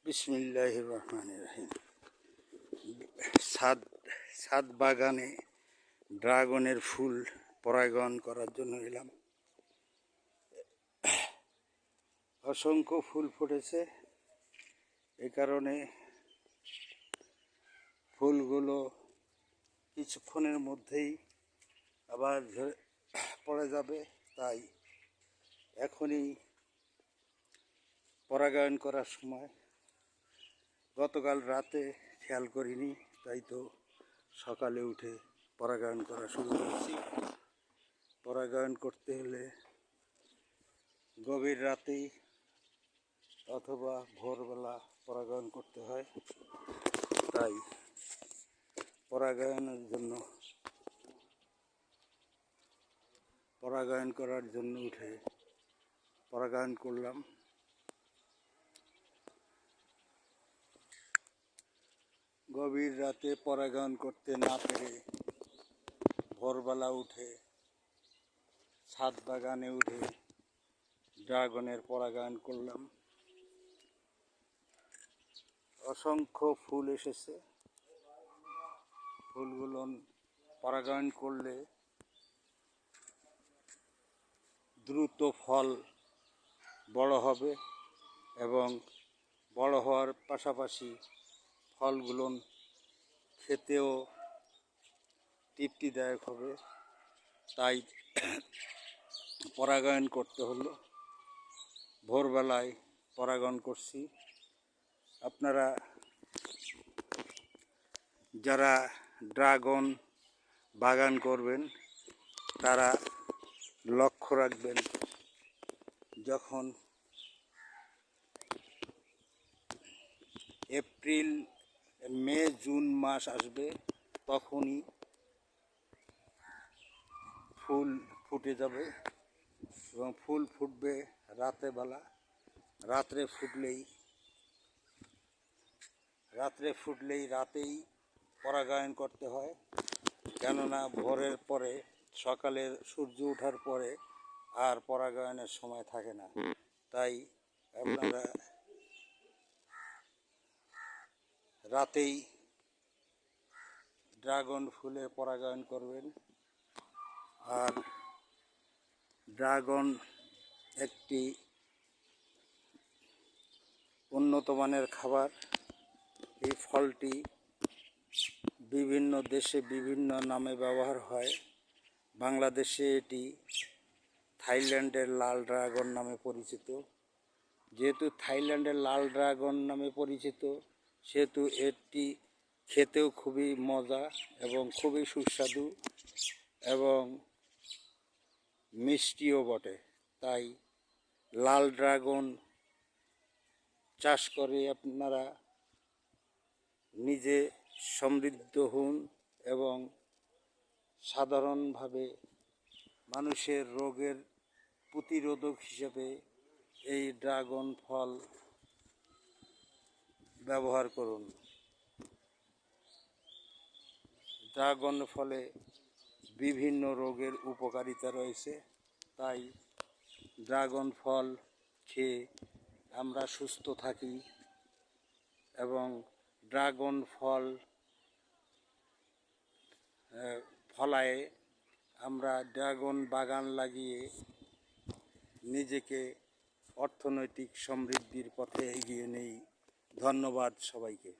বিসমিল্লাহির রহমানির রহিম। ছাদ বাগানে ড্রাগনের ফুল পরাগায়ন করার জন্য এলাম। অসংখ্য ফুল ফুটেছে, এ কারণে ফুলগুলো কিছুক্ষণের মধ্যেই আবার পড়ে যাবে, তাই এখনই পরাগায়ন করার সময়। গতকাল রাতে খেয়াল করিনি, তাই তো সকালে উঠে পরাগায়ন করা শুরু করেছি। পরাগায়ন করতে হলে গভীর রাতেই অথবা ভোরবেলা পরাগায়ন করতে হয়, তাই পরাগায়ন করার জন্য উঠে পরাগায়ন করলাম। গভীর রাতে পরাগায়ন করতে না পেরে ভোরবেলা উঠে ছাদ বাগানে উঠে ড্রাগনের পরাগায়ন করলাম। অসংখ্য ফুল এসেছে। ফুলগুলো পরাগায়ন করলে দ্রুত ফল বড় হবে এবং বড় হওয়ার পাশাপাশি ফলগুলো খেতেও তৃপ্তিদায়ক হবে, তাই পরাগায়ন করতে হলো। ভোরবেলায় পরাগায়ন করছি। আপনারা যারা ড্রাগন বাগান করবেন তারা লক্ষ্য রাখবেন, যখন এপ্রিল মে জুন মাস আসবে তখনই ফুল ফুটে যাবে এবং ফুল ফুটবে রাতেবেলা। রাত্রে ফুটলেই রাতেই পরাগায়ন করতে হয়, কেননা ভোরের পরে সকালে সূর্য ওঠার পরে আর পরাগায়নের সময় থাকে না। তাই আপনারা রাতেই ড্রাগন ফুলে পরাগায়ন করবেন। আর ড্রাগন একটি উন্নত মানের খাবার। এই ফলটি বিভিন্ন দেশে বিভিন্ন নামে ব্যবহার হয়। বাংলাদেশে এটি থাইল্যান্ডের লাল ড্রাগন নামে পরিচিত। যেহেতু থাইল্যান্ডের লাল ড্রাগন নামে পরিচিত, সেহেতু এটি খেতেও খুবই মজা এবং খুবই সুস্বাদু এবং মিষ্টিও বটে। তাই লাল ড্রাগন চাষ করে আপনারা নিজে সমৃদ্ধ হন এবং সাধারণভাবে মানুষের রোগের প্রতিরোধক হিসেবে এই ড্রাগন ফল ব্যবহার করুন। ড্রাগন ফলে বিভিন্ন রোগের উপকারিতা রয়েছে, তাই ড্রাগন ফল খেয়ে আমরা সুস্থ থাকি এবং ড্রাগন ফল ফলায় আমরা ড্রাগন বাগান লাগিয়ে নিজেকে অর্থনৈতিক সমৃদ্ধির পথে এগিয়ে নেই। ধন্যবাদ সবাইকে।